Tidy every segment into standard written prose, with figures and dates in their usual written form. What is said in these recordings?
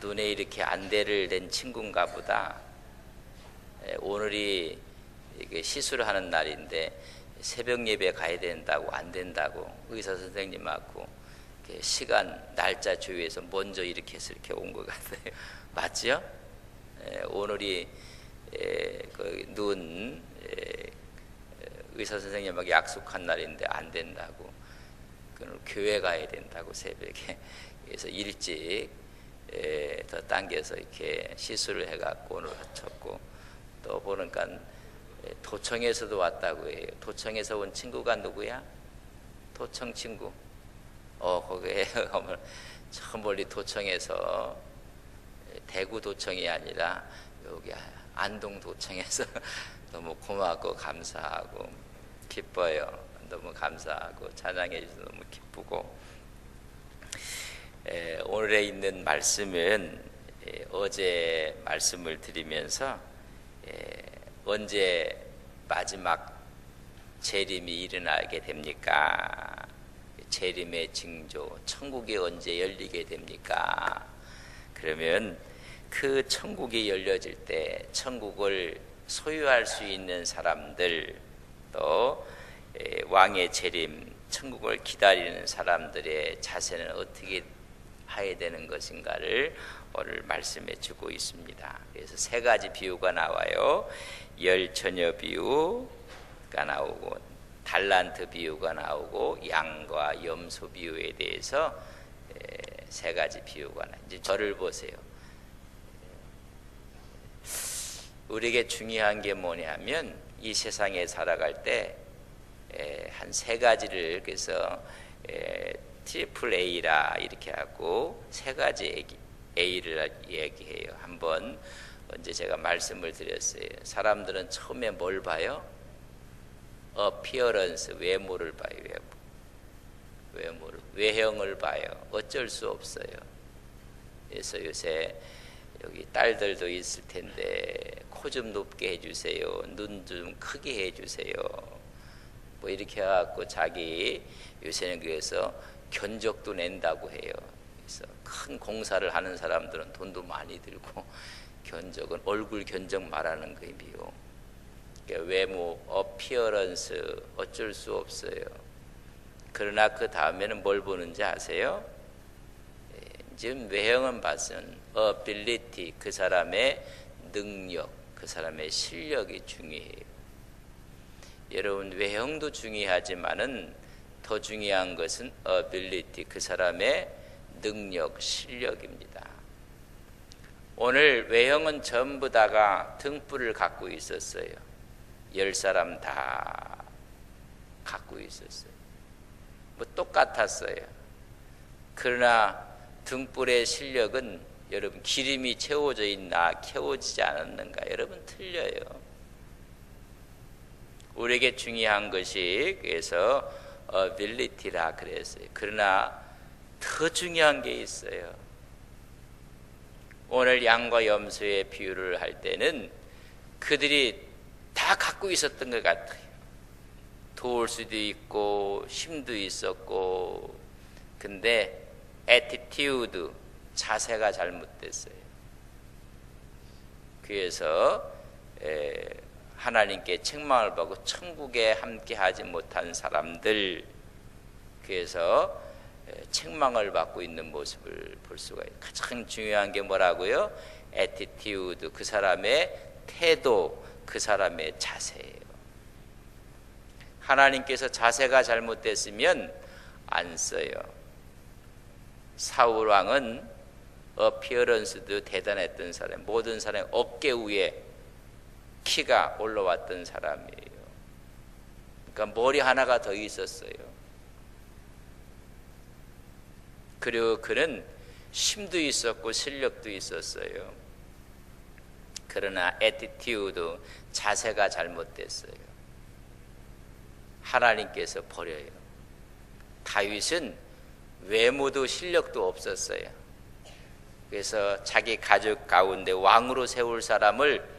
눈에 이렇게 안대를 댄 친구인가 보다. 오늘이 시술을 하는 날인데 새벽 예배 가야 된다고 안 된다고 의사 선생님하고 시간 날짜 조율해서 먼저 이렇게 해서 이렇게 온 것 같아요. 맞죠? 오늘이 눈 의사 선생님하고 약속한 날인데 안 된다고, 교회 가야 된다고 새벽에. 그래서 일찍 더 당겨서 이렇게 시술을 해갖고 오늘 하쳤고, 또 보니까 도청에서도 왔다고 해요. 도청에서 온 친구가 누구야? 도청 친구. 거기에 저 멀리 도청에서, 대구 도청이 아니라 여기 안동 도청에서 너무 고맙고 감사하고 기뻐요. 너무 감사하고 찬양해 주셔서 너무 기쁘고. 오늘에 있는 말씀은 어제 말씀을 드리면서 언제 마지막 재림이 일어나게 됩니까? 재림의 징조, 천국이 언제 열리게 됩니까? 그러면 그 천국이 열려질 때 천국을 소유할 수 있는 사람들, 또 왕의 재림, 천국을 기다리는 사람들의 자세는 어떻게 해야 되는 것인가를 오늘 말씀해 주고 있습니다. 그래서 세 가지 비유가 나와요. 열처녀 비유가 나오고, 달란트 비유가 나오고, 양과 염소 비유에 대해서 세 가지 비유가 나와요. 이제 저를 보세요. 우리에게 중요한 게 뭐냐면, 이 세상에 살아갈 때 한 세 가지를, 그래서 트리플 A라 이렇게 하고 세 가지 A를 얘기해요. 한번 언제 제가 말씀을 드렸어요. 사람들은 처음에 뭘 봐요? appearance, 외모를 봐요. 외형을 봐요. 어쩔 수 없어요. 그래서 요새 여기 딸들도 있을 텐데 코 좀 높게 해주세요, 눈 좀 크게 해주세요, 뭐 이렇게 해갖고 자기 요새는 그래서 견적도 낸다고 해요. 그래서 큰 공사를 하는 사람들은 돈도 많이 들고, 견적은 얼굴 견적 말하는 거예요. 그러니까 외모, appearance 어쩔 수 없어요. 그러나 그 다음에는 뭘 보는지 아세요? 지금 외형은 봤으면 ability, 그 사람의 능력, 그 사람의 실력이 중요해요. 여러분, 외형도 중요하지만은 더 중요한 것은 ability, 그 사람의 능력, 실력입니다. 오늘 외형은 전부 다가 등불을 갖고 있었어요. 10사람 다 갖고 있었어요. 뭐 똑같았어요. 그러나 등불의 실력은, 여러분, 기름이 채워져 있나 채워지지 않았는가, 여러분, 틀려요. 우리에게 중요한 것이 그래서 ability라 그랬어요. 그러나 더 중요한 게 있어요. 오늘 양과 염소의 비유를 할 때는 그들이 다 갖고 있었던 것 같아요. 도울 수도 있고 힘도 있었고, 근데 attitude, 자세가 잘못됐어요. 그래서 하나님께 책망을 받고 천국에 함께하지 못한 사람들, 그래서 책망을 받고 있는 모습을 볼 수가 있어요. 가장 중요한 게 뭐라고요? attitude, 그 사람의 태도, 그 사람의 자세예요. 하나님께서 자세가 잘못됐으면 안 써요. 사울 왕은 어피어런스도 대단했던 사람, 모든 사람의 어깨 위에 키가 올라왔던 사람이에요. 그러니까 머리 하나가 더 있었어요. 그리고 그는 힘도 있었고 실력도 있었어요. 그러나 애티튜드, 자세가 잘못됐어요. 하나님께서 버려요. 다윗은 외모도 실력도 없었어요. 그래서 자기 가족 가운데 왕으로 세울 사람을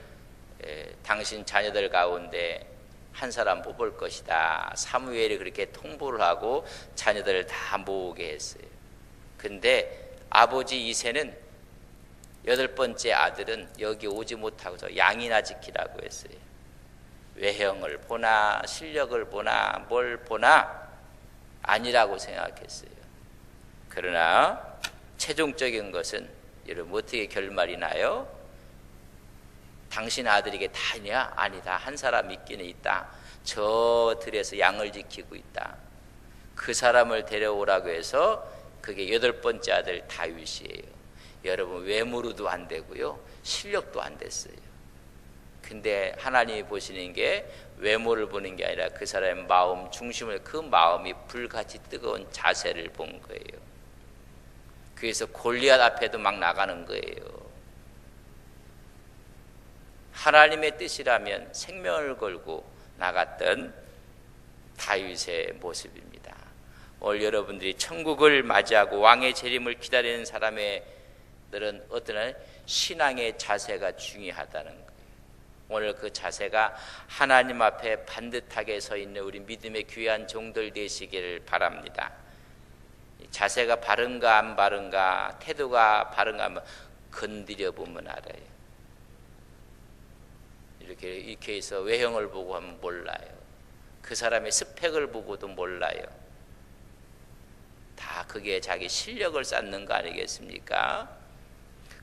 당신 자녀들 가운데 한 사람 뽑을 것이다, 사무엘이 그렇게 통보를 하고 자녀들을 다 모으게 했어요. 근데 아버지 이새는 8번째 아들은 여기 오지 못하고서 양이나 지키라고 했어요. 외형을 보나 실력을 보나 뭘 보나 아니라고 생각했어요. 그러나 최종적인 것은 여러분 어떻게 결말이 나요? 당신 아들에게 다 있냐? 아니다. 한 사람 있기는 있다. 저 들에서 양을 지키고 있다. 그 사람을 데려오라고 해서 그게 8번째 아들 다윗이에요. 여러분 외모로도 안 되고요. 실력도 안 됐어요. 근데 하나님이 보시는 게 외모를 보는 게 아니라 그 사람의 마음 중심을, 그 마음이 불같이 뜨거운 자세를 본 거예요. 그래서 골리앗 앞에도 막 나가는 거예요. 하나님의 뜻이라면 생명을 걸고 나갔던 다윗의 모습입니다. 오늘 여러분들이 천국을 맞이하고 왕의 재림을 기다리는 사람들은 어떤 신앙의 자세가 중요하다는 거예요. 오늘 그 자세가 하나님 앞에 반듯하게 서 있는 우리 믿음의 귀한 종들 되시기를 바랍니다. 자세가 바른가 안 바른가, 태도가 바른가 하면 건드려 보면 알아요. 이렇게 해서 외형을 보고 하면 몰라요. 그 사람의 스펙을 보고도 몰라요. 다 그게 자기 실력을 쌓는 거 아니겠습니까?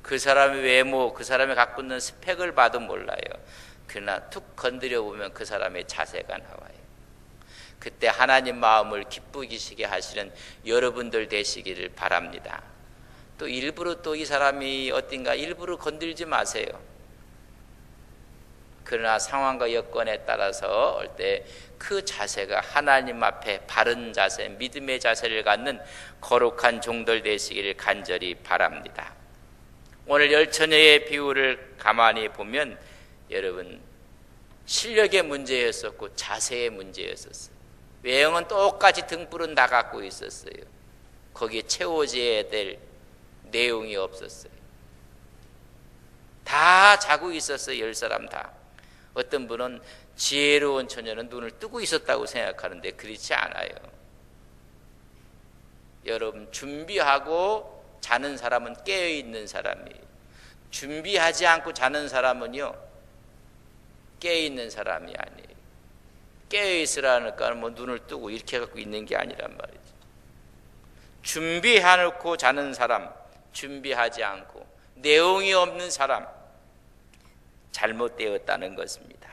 그 사람의 외모, 그 사람이 갖고 있는 스펙을 봐도 몰라요. 그러나 툭 건드려 보면 그 사람의 자세가 나와요. 그때 하나님 마음을 기쁘시게 하시는 여러분들 되시기를 바랍니다. 또 일부러 또 이 사람이 어딘가 일부러 건들지 마세요. 그러나 상황과 여건에 따라서 올 때 그 자세가 하나님 앞에 바른 자세, 믿음의 자세를 갖는 거룩한 종들 되시기를 간절히 바랍니다. 오늘 열처녀의 비유를 가만히 보면 여러분 실력의 문제였었고 자세의 문제였었어요. 외형은 똑같이 등불은 다 갖고 있었어요. 거기에 채워져야 될 내용이 없었어요. 다 자고 있었어요. 10사람 다. 어떤 분은 지혜로운 처녀는 눈을 뜨고 있었다고 생각하는데 그렇지 않아요. 여러분 준비하고 자는 사람은 깨어있는 사람이에요. 준비하지 않고 자는 사람은요 깨어있는 사람이 아니에요. 깨어있으라니까 뭐 눈을 뜨고 이렇게 갖고 있는 게 아니란 말이죠. 준비해놓고 자는 사람, 준비하지 않고 내용이 없는 사람, 잘못되었다는 것입니다.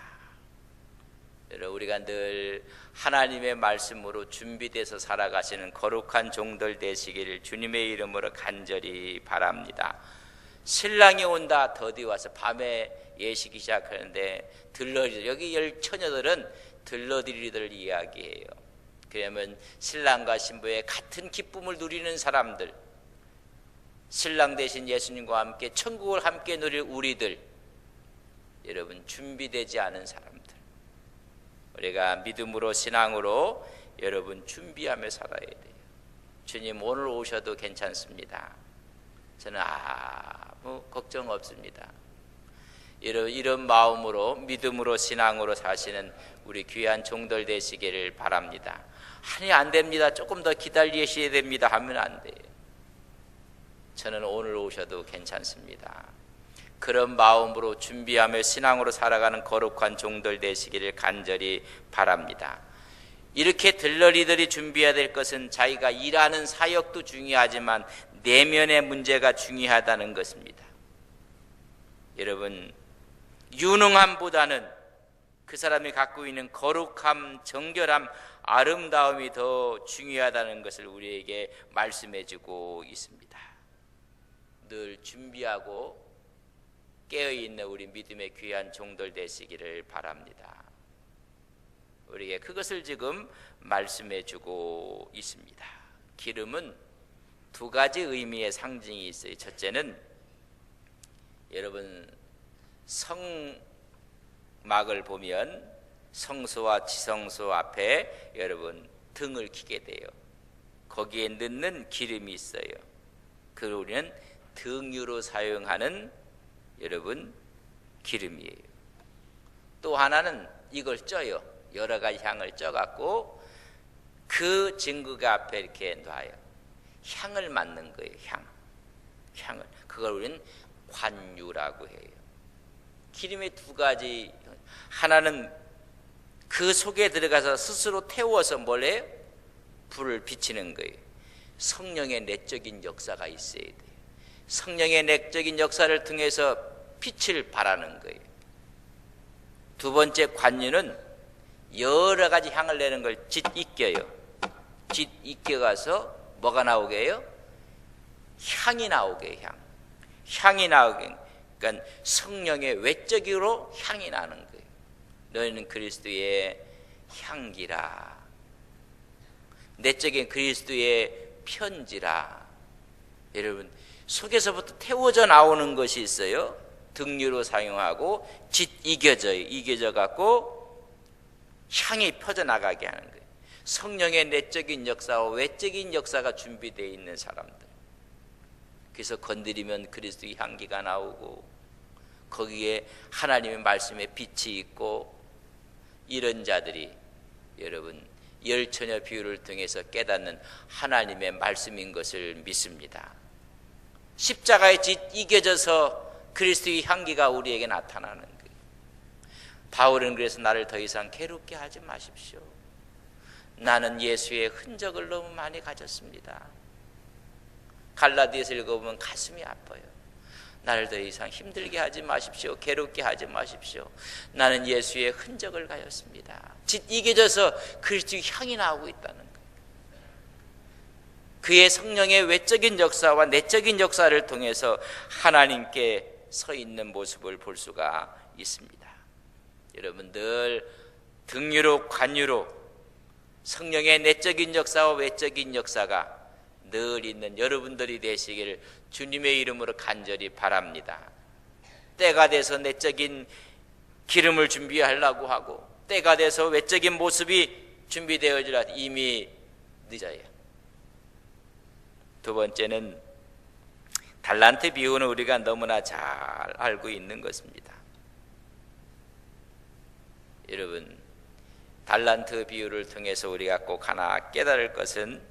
여러분 우리가 늘 하나님의 말씀으로 준비돼서 살아가시는 거룩한 종들 되시기를 주님의 이름으로 간절히 바랍니다. 신랑이 온다 더디 와서 밤에 예식이 시작하는데 들러리, 여기 10처녀들은 들러리들 이야기해요. 그러면 신랑과 신부의 같은 기쁨을 누리는 사람들, 신랑 대신 예수님과 함께 천국을 함께 누릴 우리들, 여러분 준비되지 않은 사람들, 우리가 믿음으로 신앙으로 여러분 준비하며 살아야 돼요. 주님 오늘 오셔도 괜찮습니다. 저는 아무 걱정 없습니다. 이런 마음으로 믿음으로 신앙으로 사시는 우리 귀한 종들 되시기를 바랍니다. 아니 안 됩니다. 조금 더 기다리셔야 됩니다 하면 안 돼요. 저는 오늘 오셔도 괜찮습니다. 그런 마음으로 준비하며 신앙으로 살아가는 거룩한 종들 되시기를 간절히 바랍니다. 이렇게 들러리들이 준비해야 될 것은 자기가 일하는 사역도 중요하지만 내면의 문제가 중요하다는 것입니다. 여러분 유능함보다는 그 사람이 갖고 있는 거룩함, 정결함, 아름다움이 더 중요하다는 것을 우리에게 말씀해 주고 있습니다. 늘 준비하고 깨어있는 우리 믿음의 귀한 종들 되시기를 바랍니다. 우리에게 그것을 지금 말씀해 주고 있습니다. 기름은 두 가지 의미의 상징이 있어요. 첫째는 여러분 성막을 보면 성소와 지성소 앞에 여러분 등을 켜게 돼요. 거기에 넣는 기름이 있어요. 그걸 우리는 등유로 사용하는 여러분 기름이에요. 또 하나는 이걸 쪄요. 여러 가지 향을 쪄갖고 그 증거가 앞에 이렇게 놔요. 향을 맡는 거예요. 향을. 그걸 우리는 관유라고 해요. 기름의 두 가지, 하나는 그 속에 들어가서 스스로 태워서 뭘 해요? 불을 비치는 거예요. 성령의 내적인 역사가 있어야 돼요. 성령의 내적인 역사를 통해서 빛을 발하는 거예요. 두 번째 관유는 여러 가지 향을 내는 걸 짓이겨요. 짓이겨가서 뭐가 나오게 해요? 향이 나오게 해요. 향이 나오게. 그러니까 성령의 외적으로 향이 나는 거예요. 너희는 그리스도의 향기라. 내적인 그리스도의 편지라. 여러분, 속에서부터 태워져 나오는 것이 있어요. 등유로 사용하고 이겨져 갖고 향이 퍼져나가게 하는 거예요. 성령의 내적인 역사와 외적인 역사가 준비되어 있는 사람들. 그래서 건드리면 그리스도의 향기가 나오고 거기에 하나님의 말씀의 빛이 있고, 이런 자들이 여러분 열처녀 비유를 통해서 깨닫는 하나님의 말씀인 것을 믿습니다. 십자가의 짓 이겨져서 그리스도의 향기가 우리에게 나타나는 거예요. 바울은 그래서 나를 더 이상 괴롭게 하지 마십시오. 나는 예수의 흔적을 너무 많이 가졌습니다. 갈라디아서 읽어보면 가슴이 아파요. 나를 더 이상 힘들게 하지 마십시오. 괴롭게 하지 마십시오. 나는 예수의 흔적을 가졌습니다. 짓 이겨져서 그리스도의 향이 나오고 있다는 거예요. 그의 성령의 외적인 역사와 내적인 역사를 통해서 하나님께 서 있는 모습을 볼 수가 있습니다. 여러분, 늘 등유로 관유로 성령의 내적인 역사와 외적인 역사가 늘 있는 여러분들이 되시기를 주님의 이름으로 간절히 바랍니다. 때가 돼서 내적인 기름을 준비하려고 하고 때가 돼서 외적인 모습이 준비되어지라 이미 늦어요. 두 번째는 달란트 비유는 우리가 너무나 잘 알고 있는 것입니다. 여러분, 달란트 비유를 통해서 우리가 꼭 하나 깨달을 것은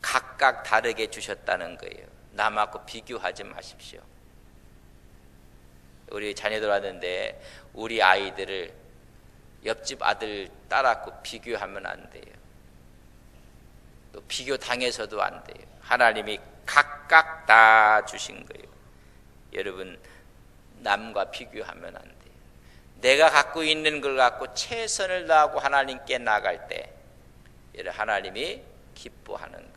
각각 다르게 주셨다는 거예요. 남하고 비교하지 마십시오. 우리 자녀들 왔는데 우리 아이들을 옆집 아들 딸하고 비교하면 안 돼요. 또 비교 당해서도 안 돼요. 하나님이 각각 다 주신 거예요. 여러분, 남과 비교하면 안 돼요. 내가 갖고 있는 걸 갖고 최선을 다하고 하나님께 나갈 때 하나님이 기뻐하는 거예요.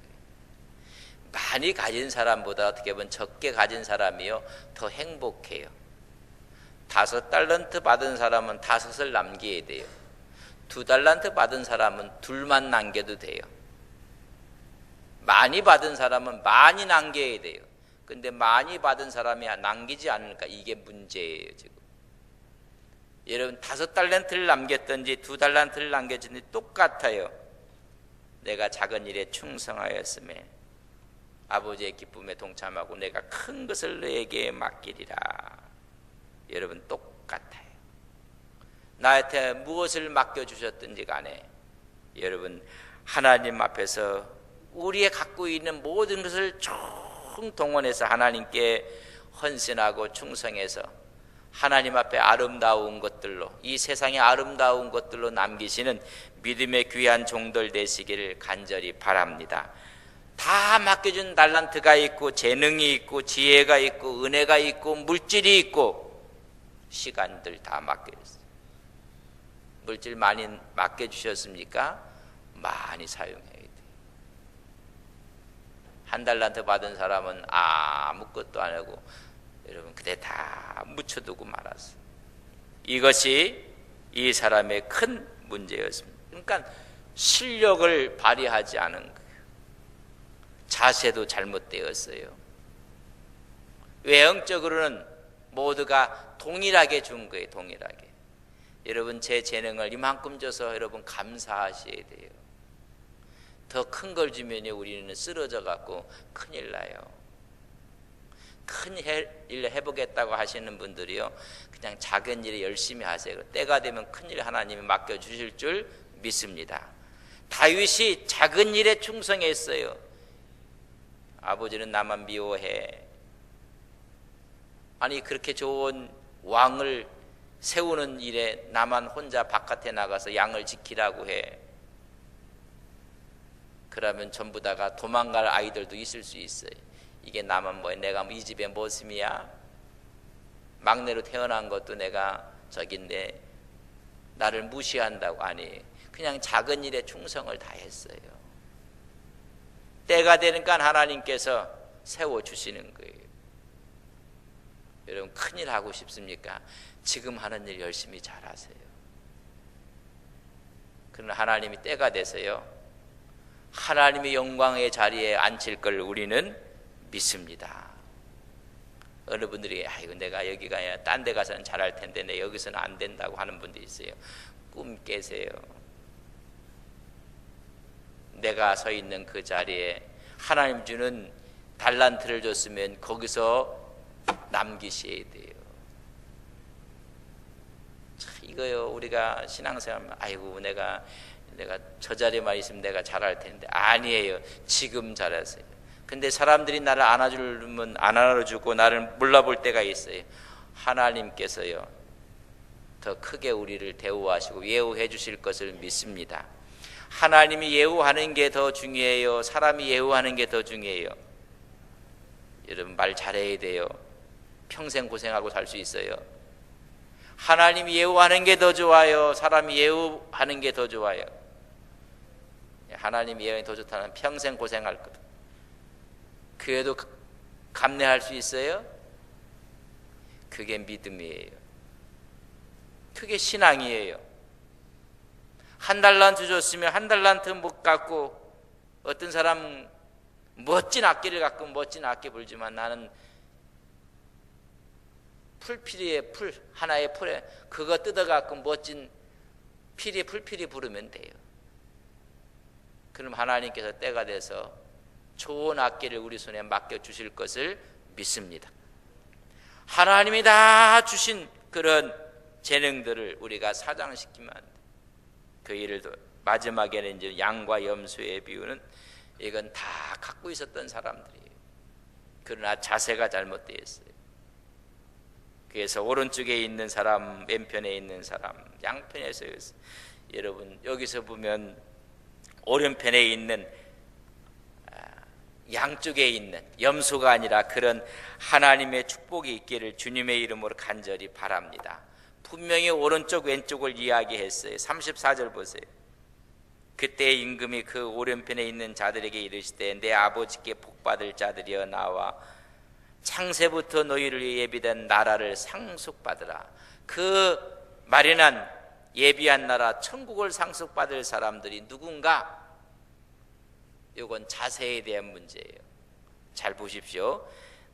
많이 가진 사람보다 어떻게 보면 적게 가진 사람이요 더 행복해요. 5달란트 받은 사람은 5을 남겨야 돼요. 2달란트 받은 사람은 2만 남겨도 돼요. 많이 받은 사람은 많이 남겨야 돼요. 근데 많이 받은 사람이 남기지 않으니까 이게 문제예요. 지금 여러분 5달란트를 남겼든지 2달란트를 남겼든지 똑같아요. 내가 작은 일에 충성하였음에 아버지의 기쁨에 동참하고 내가 큰 것을 너에게 맡기리라. 여러분 똑같아요. 나한테 무엇을 맡겨주셨든지 간에 여러분 하나님 앞에서 우리의 갖고 있는 모든 것을 총동원해서 하나님께 헌신하고 충성해서 하나님 앞에 아름다운 것들로 이 세상의 아름다운 것들로 남기시는 믿음의 귀한 종들 되시기를 간절히 바랍니다. 다 맡겨준 달란트가 있고 재능이 있고 지혜가 있고 은혜가 있고 물질이 있고 시간들 다 맡겨졌어요. 물질 많이 맡겨주셨습니까? 많이 사용해야 돼요. 1달란트 받은 사람은 아무것도 안 하고 여러분 그때 다 묻혀두고 말았어요. 이것이 이 사람의 큰 문제였습니다. 그러니까 실력을 발휘하지 않은 거예요. 자세도 잘못되었어요. 외형적으로는 모두가 동일하게 준 거예요. 동일하게. 여러분 제 재능을 이만큼 줘서 여러분 감사하셔야 돼요. 더 큰 걸 주면 우리는 쓰러져 갖고 큰일 나요. 큰 일 해보겠다고 하시는 분들이요 그냥 작은 일에 열심히 하세요. 때가 되면 큰 일 하나님이 맡겨주실 줄 믿습니다. 다윗이 작은 일에 충성했어요. 아버지는 나만 미워해. 아니 그렇게 좋은 왕을 세우는 일에 나만 혼자 바깥에 나가서 양을 지키라고 해. 그러면 전부 다가 도망갈 아이들도 있을 수 있어요. 이게 나만 뭐야? 내가 이 집의 모습이야? 막내로 태어난 것도 내가 저긴데 나를 무시한다고. 아니, 그냥 작은 일에 충성을 다했어요. 때가 되니까 하나님께서 세워주시는 거예요. 여러분, 큰일 하고 싶습니까? 지금 하는 일 열심히 잘하세요. 그러나 하나님이 때가 돼서요, 하나님의 영광의 자리에 앉힐 걸 우리는 믿습니다. 어느 분들이 아이고 내가 여기가 아니라 딴 데 가서는 잘할 텐데 내 여기서는 안 된다고 하는 분도 있어요. 꿈 깨세요. 내가 서 있는 그 자리에 하나님 주는 달란트를 줬으면 거기서 남기셔야 돼요. 참 이거요, 우리가 신앙생활 아이고 내가 저 자리에만 있으면 내가 잘할 텐데. 아니에요. 지금 잘하세요. 근데 사람들이 나를 안아주면 안 안아주고 나를 몰라볼 때가 있어요. 하나님께서요 더 크게 우리를 대우하시고 예우해 주실 것을 믿습니다. 하나님이 예우하는 게 더 중요해요? 사람이 예우하는 게 더 중요해요? 여러분 말 잘해야 돼요. 평생 고생하고 살 수 있어요. 하나님이 예우하는 게 더 좋아요? 사람이 예우하는 게 더 좋아요? 하나님 예우하는 게 더 좋다는 평생 고생할 거다. 그래도 감내할 수 있어요? 그게 믿음이에요. 그게 신앙이에요. 한 달란트 줬으면 한 달란트 못 갖고, 어떤 사람 멋진 악기를 갖고 멋진 악기 불지만 나는 풀피리에 풀 하나의 풀에 그거 뜯어갖고 멋진 피리 풀피리 부르면 돼요. 그럼 하나님께서 때가 돼서 좋은 악기를 우리 손에 맡겨주실 것을 믿습니다. 하나님이 다 주신 그런 재능들을 우리가 사장시키면 안 돼. 그 일을 마지막에는 이제 양과 염소의 비유는 이건 다 갖고 있었던 사람들이에요. 그러나 자세가 잘못되어 있어요. 그래서 오른쪽에 있는 사람, 왼편에 있는 사람, 양편에서 여러분 여기서 보면 오른편에 있는 양쪽에 있는 염소가 아니라 그런 하나님의 축복이 있기를 주님의 이름으로 간절히 바랍니다. 분명히 오른쪽 왼쪽을 이야기했어요. 34절 보세요. 그때 임금이 그 오른편에 있는 자들에게 이르시되 내 아버지께 복받을 자들이여 나와 창세부터 너희를 위해 예비된 나라를 상속받으라. 그 마련한 예비한 나라 천국을 상속받을 사람들이 누군가? 이건 자세에 대한 문제예요. 잘 보십시오.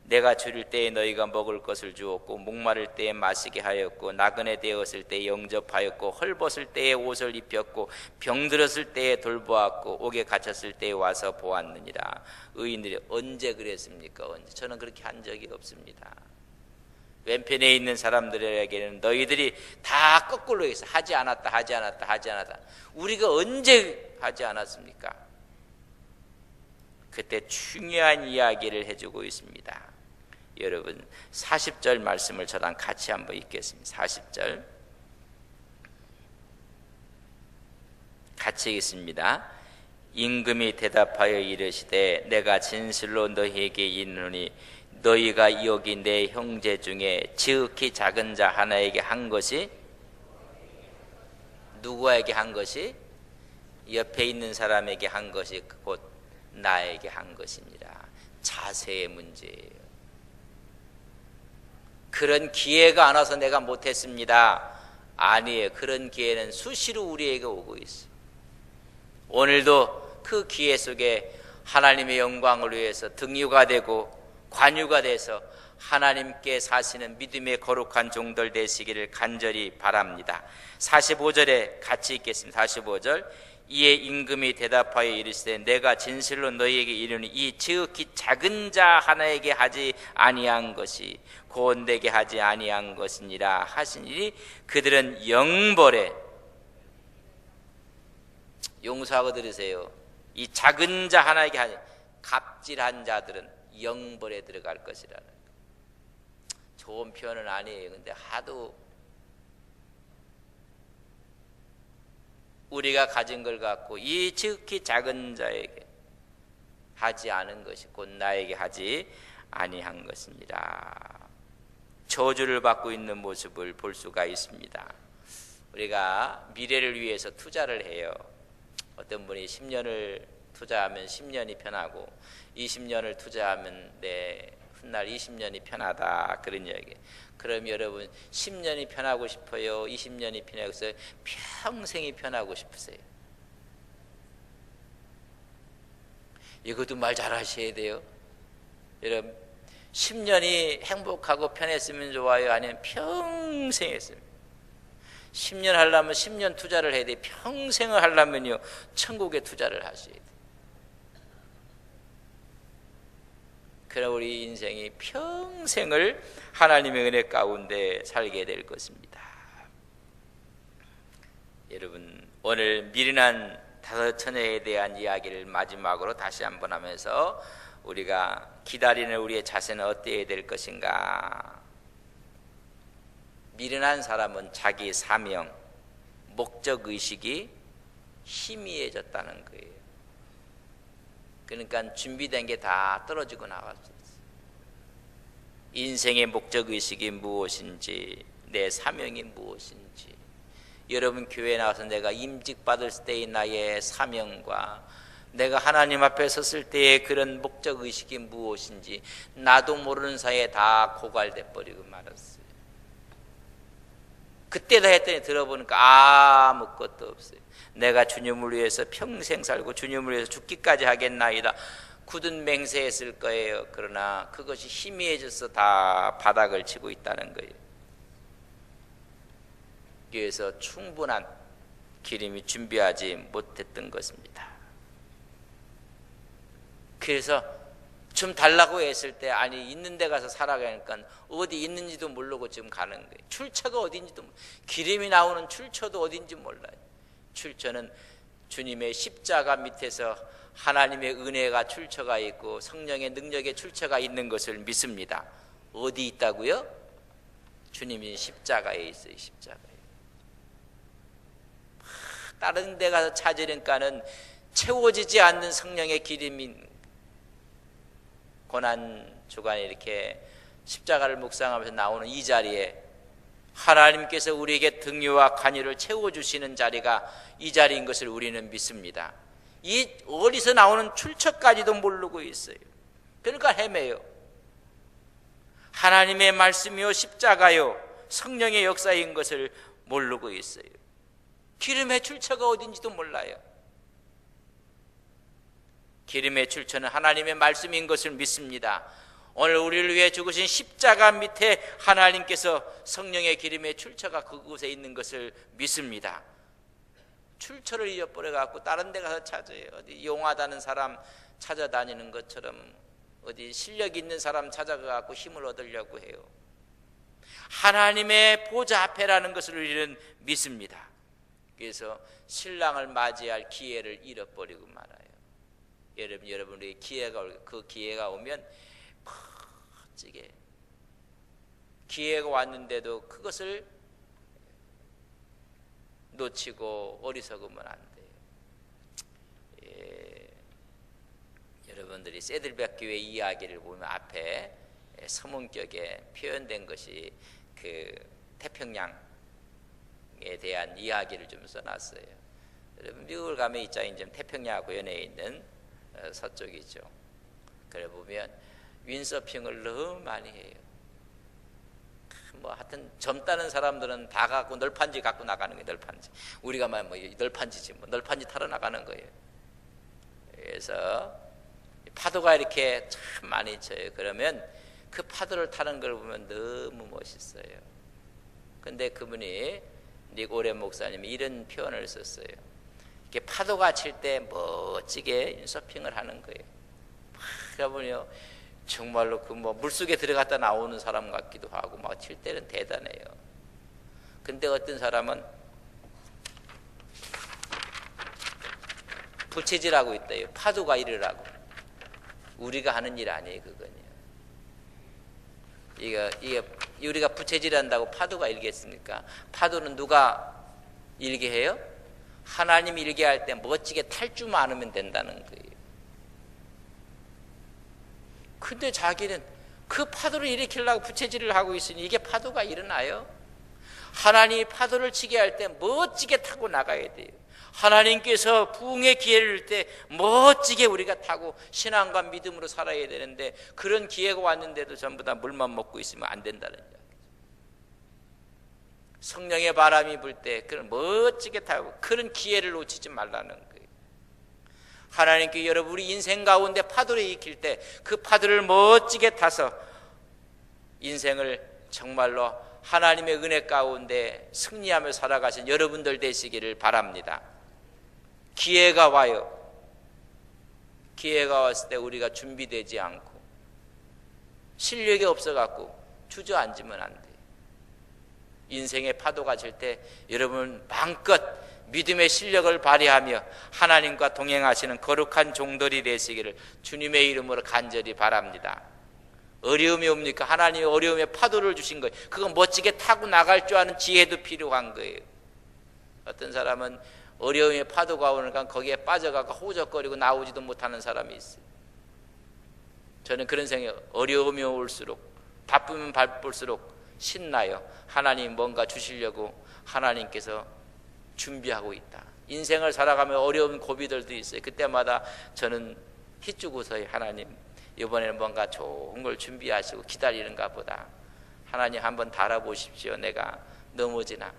내가 줄일 때에 너희가 먹을 것을 주었고 목마를 때에 마시게 하였고 나그네 되었을 때에 영접하였고 헐벗을 때에 옷을 입혔고 병들었을 때에 돌보았고 옥에 갇혔을 때에 와서 보았느니라. 의인들이 언제 그랬습니까? 언제? 저는 그렇게 한 적이 없습니다. 왼편에 있는 사람들에게는 너희들이 다 거꾸로 해서 하지 않았다 하지 않았다 하지 않았다. 우리가 언제 하지 않았습니까? 그때 중요한 이야기를 해주고 있습니다. 여러분 40절 말씀을 저랑 같이 한번 읽겠습니다. 40절 같이 읽습니다. 임금이 대답하여 이르시되 내가 진실로 너희에게 이르노니 너희가 여기 내 형제 중에 지극히 작은 자 하나에게 한 것이, 누구에게 한 것이? 옆에 있는 사람에게 한 것이 곧 나에게 한 것이니라. 자세의 문제예요. 그런 기회가 안 와서 내가 못했습니다. 아니에요. 그런 기회는 수시로 우리에게 오고 있어요. 오늘도 그 기회 속에 하나님의 영광을 위해서 등유가 되고 관유가 돼서 하나님께 사시는 믿음의 거룩한 종들 되시기를 간절히 바랍니다. 45절에 같이 읽겠습니다. 45절 이에 임금이 대답하여 이르시되 내가 진실로 너희에게 이르니 이 지극히 작은 자 하나에게 하지 아니한 것이 곧 내게 하지 아니한 것이니라 하시니 그들은 영벌에, 용서하고 들으세요. 이 작은 자 하나에게 하지, 갑질한 자들은 영벌에 들어갈 것이라는 거예요. 좋은 표현은 아니에요. 근데 하도 우리가 가진 걸 갖고 이 지극히 작은 자에게 하지 않은 것이 곧 나에게 하지 아니한 것입니다. 저주를 받고 있는 모습을 볼 수가 있습니다. 우리가 미래를 위해서 투자를 해요. 어떤 분이 10년을 투자하면 10년이 편하고 20년을 투자하면 내 훗날 20년이 편하다, 그런 이야기. 그럼 여러분 10년이 편하고 싶어요? 20년이 편하고 싶어요? 평생이 편하고 싶으세요? 이것도 말 잘하셔야 돼요. 여러분 10년이 행복하고 편했으면 좋아요? 아니면 평생 했으면? 10년 하려면 10년 투자를 해야 돼. 평생을 하려면요 천국에 투자를 하셔야 돼. 그럼 우리 인생이 평생을 하나님의 은혜 가운데 살게 될 것입니다. 여러분 오늘 미련한 다섯 처녀에 대한 이야기를 마지막으로 다시 한번 하면서 우리가 기다리는 우리의 자세는 어때야 될 것인가? 미련한 사람은 자기 사명, 목적의식이 희미해졌다는 거예요. 그러니까 준비된 게 다 떨어지고 나왔어요. 인생의 목적의식이 무엇인지, 내 사명이 무엇인지. 여러분 교회에 나와서 내가 임직받을 때의 나의 사명과 내가 하나님 앞에 섰을 때의 그런 목적의식이 무엇인지 나도 모르는 사이에 다 고갈돼 버리고 말았어요. 그때다 했더니 들어보니까 아무것도 없어요. 내가 주님을 위해서 평생 살고 주님을 위해서 죽기까지 하겠나이다. 굳은 맹세했을 거예요. 그러나 그것이 희미해져서 다 바닥을 치고 있다는 거예요. 그래서 충분한 기름이 준비하지 못했던 것입니다. 그래서 좀 달라고 했을 때 아니 있는 데 가서 살아가니까 어디 있는지도 모르고 지금 가는 거예요. 출처가 어딘지도 기름이 나오는 출처도 어딘지 몰라요. 출처는 주님의 십자가 밑에서 하나님의 은혜가 출처가 있고 성령의 능력의 출처가 있는 것을 믿습니다. 어디 있다고요? 주님이 십자가에 있어요. 십자가에. 다른 데 가서 찾으니까는 채워지지 않는 성령의 기름이 고난주간에 이렇게 십자가를 묵상하면서 나오는 이 자리에 하나님께서 우리에게 등유와 간유를 채워주시는 자리가 이 자리인 것을 우리는 믿습니다. 이 어디서 나오는 출처까지도 모르고 있어요. 그러니까 헤매요. 하나님의 말씀이요 십자가요 성령의 역사인 것을 모르고 있어요. 기름의 출처가 어딘지도 몰라요. 기름의 출처는 하나님의 말씀인 것을 믿습니다. 오늘 우리를 위해 죽으신 십자가 밑에 하나님께서 성령의 기름의 출처가 그곳에 있는 것을 믿습니다. 출처를 잃어버려갖고 다른 데 가서 찾아요. 어디 용하다는 사람 찾아다니는 것처럼 어디 실력 있는 사람 찾아가갖고 힘을 얻으려고 해요. 하나님의 보좌 앞에라는 것을 우리는 믿습니다. 그래서 신랑을 맞이할 기회를 잃어버리고 말아요. 여러분의 그 기회가 오면 멋지게 기회가 왔는데도 그것을 놓치고 어리석으면 안 돼요. 여러분들이 세들백 교회 이야기를 보면 앞에 서문격에 표현된 것이 그 태평양에 대한 이야기를 좀 써놨어요. 여러분 미국을 가면 이제 태평양 연해에 있는 서쪽이죠. 그래 보면 윈서핑을 너무 많이 해요. 뭐 하여튼 젊다는 사람들은 다 갖고 널판지 갖고 나가는 거예요. 널판지. 우리가 뭐 널판지지 뭐 널판지 타러 나가는 거예요. 그래서 파도가 이렇게 참 많이 쳐요. 그러면 그 파도를 타는 걸 보면 너무 멋있어요. 근데 그분이 닉 오렌 목사님이 이런 표현을 썼어요. 이렇게 파도가 칠 때 멋지게 서핑을 하는 거예요. 그러면요 정말로 그 뭐 물속에 들어갔다 나오는 사람 같기도 하고 막 칠 때는 대단해요. 근데 어떤 사람은 부채질하고 있대요. 파도가 이르라고. 우리가 하는 일 아니에요, 그건요. 이게 우리가 부채질한다고 파도가 일겠습니까? 파도는 누가 일게 해요? 하나님이 일게 할 때 멋지게 탈 줄만 아면 된다는 거예요. 근데 자기는 그 파도를 일으키려고 부채질을 하고 있으니 이게 파도가 일어나요? 하나님이 파도를 치게 할 때 멋지게 타고 나가야 돼요. 하나님께서 부흥의 기회를 줄 때 멋지게 우리가 타고 신앙과 믿음으로 살아야 되는데, 그런 기회가 왔는데도 전부 다 물만 먹고 있으면 안 된다는 이야기죠. 성령의 바람이 불 때 그런 멋지게 타고 그런 기회를 놓치지 말라는 거예요. 하나님께 여러분 우리 인생 가운데 파도를 일으킬 때 그 파도를 멋지게 타서 인생을 정말로 하나님의 은혜 가운데 승리하며 살아가신 여러분들 되시기를 바랍니다. 기회가 와요. 기회가 왔을 때 우리가 준비되지 않고 실력이 없어갖고 주저앉으면 안 돼요. 인생의 파도가 칠 때 여러분 마음껏 믿음의 실력을 발휘하며 하나님과 동행하시는 거룩한 종들이 되시기를 주님의 이름으로 간절히 바랍니다. 어려움이 옵니까? 하나님이 어려움에 파도를 주신 거예요. 그건 멋지게 타고 나갈 줄 아는 지혜도 필요한 거예요. 어떤 사람은 어려움에 파도가 오니까 거기에 빠져가고 호적거리고 나오지도 못하는 사람이 있어요. 저는 그런 생각이에요. 어려움이 올수록, 바쁘면 바쁠수록 신나요. 하나님 뭔가 주시려고 하나님께서 준비하고 있다. 인생을 살아가며 어려운 고비들도 있어요. 그때마다 저는 힘주고서야 하나님 이번에는 뭔가 좋은 걸 준비하시고 기다리는가 보다. 하나님 한번 달아보십시오. 내가 넘어지나.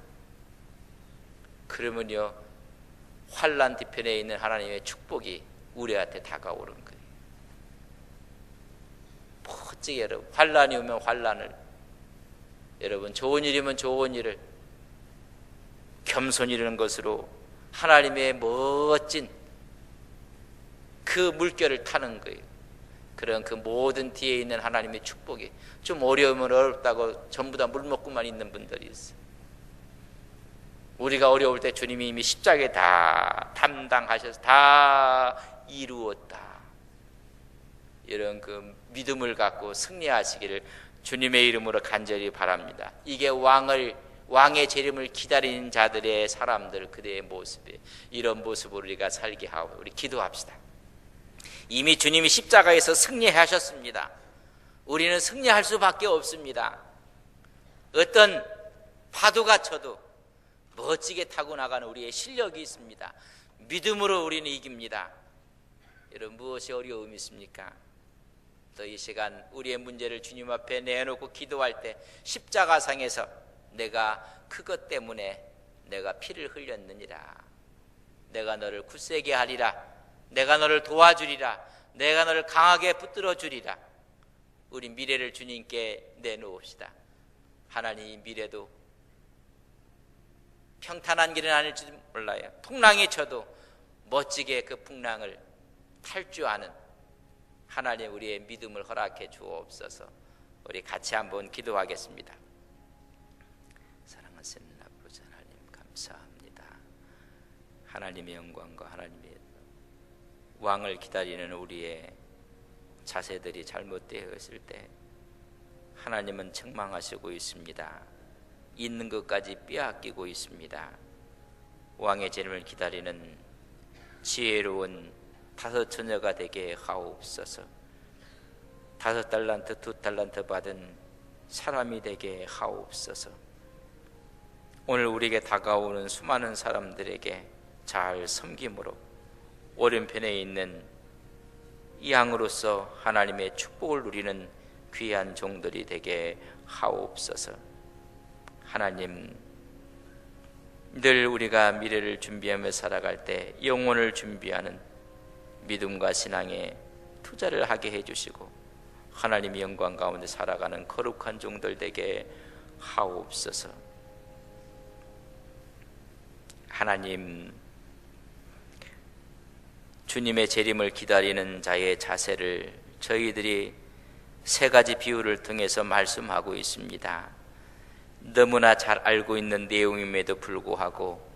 그러면요 환난 뒤편에 있는 하나님의 축복이 우리한테 다가오는 거예요. 멋지게 여러분, 환난이 오면 환난을, 여러분 좋은 일이면 좋은 일을 겸손히 이르는 것으로 하나님의 멋진 그 물결을 타는 거예요. 그런 그 모든 뒤에 있는 하나님의 축복이, 좀 어려우면 어렵다고 전부 다 물 먹고만 있는 분들이 있어요. 우리가 어려울 때 주님이 이미 십자가에 다 담당하셔서 다 이루었다. 이런 그 믿음을 갖고 승리하시기를 주님의 이름으로 간절히 바랍니다. 이게 왕의 재림을 기다리는 자들의 사람들, 그들의 모습에 이런 모습으로 우리가 살게 하고 우리 기도합시다. 이미 주님이 십자가에서 승리하셨습니다. 우리는 승리할 수밖에 없습니다. 어떤 파도가 쳐도 멋지게 타고 나가는 우리의 실력이 있습니다. 믿음으로 우리는 이깁니다. 여러분 무엇이 어려움이 있습니까? 또 이 시간 우리의 문제를 주님 앞에 내놓고 기도할 때 십자가상에서 내가 그것 때문에 내가 피를 흘렸느니라, 내가 너를 굳세게 하리라, 내가 너를 도와주리라, 내가 너를 강하게 붙들어 주리라. 우리 미래를 주님께 내놓읍시다. 하나님 미래도 평탄한 길은 아닐지 몰라요. 풍랑이 쳐도 멋지게 그 풍랑을 탈 줄 아는 하나님 우리의 믿음을 허락해 주옵소서. 우리 같이 한번 기도하겠습니다. 사랑하신 아버지 하나님 감사합니다. 하나님의 영광과 하나님의 왕을 기다리는 우리의 자세들이 잘못되어 있을 때 하나님은 책망하시고 있습니다. 있는 것까지 빼앗기고 있습니다. 왕의 재림을 기다리는 지혜로운 5 처녀가 되게 하옵소서. 5 달란트 2 달란트 받은 사람이 되게 하옵소서. 오늘 우리에게 다가오는 수많은 사람들에게 잘 섬김으로 오른편에 있는 양으로서 하나님의 축복을 누리는 귀한 종들이 되게 하옵소서. 하나님, 늘 우리가 미래를 준비하며 살아갈 때 영혼을 준비하는 믿음과 신앙에 투자를 하게 해주시고 하나님의 영광 가운데 살아가는 거룩한 종들 되게 하옵소서. 하나님, 주님의 재림을 기다리는 자의 자세를 저희들이 3가지 비유를 통해서 말씀하고 있습니다. 너무나 잘 알고 있는 내용임에도 불구하고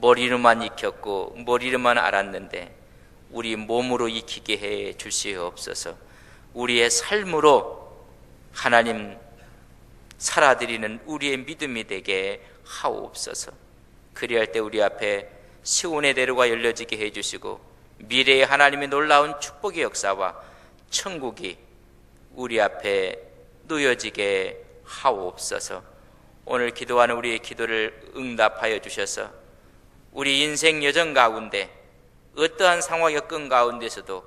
머리로만 익혔고 머리로만 알았는데 우리 몸으로 익히게 해 주시옵소서. 우리의 삶으로 하나님 살아드리는 우리의 믿음이 되게 하옵소서. 그리할 때 우리 앞에 시온의 대로가 열려지게 해주시고 미래의 하나님의 놀라운 축복의 역사와 천국이 우리 앞에 놓여지게 하옵소서. 오늘 기도하는 우리의 기도를 응답하여 주셔서 우리 인생 여정 가운데 어떠한 상황 여건 가운데서도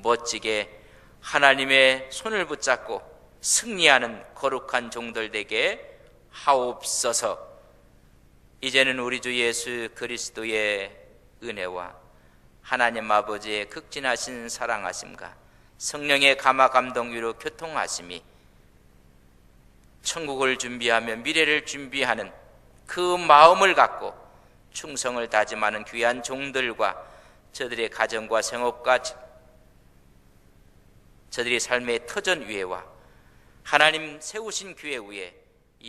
멋지게 하나님의 손을 붙잡고 승리하는 거룩한 종들 되게 하옵소서. 이제는 우리 주 예수 그리스도의 은혜와 하나님 아버지의 극진하신 사랑하심과 성령의 감화 감동 위로 교통하심이 천국을 준비하며 미래를 준비하는 그 마음을 갖고 충성을 다짐하는 귀한 종들과 저들의 가정과 생업과 저들의 삶의 터전 위에와 하나님 세우신 교회 위에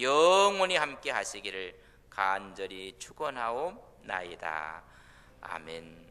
영원히 함께 하시기를 간절히 축원하옵나이다. 아멘.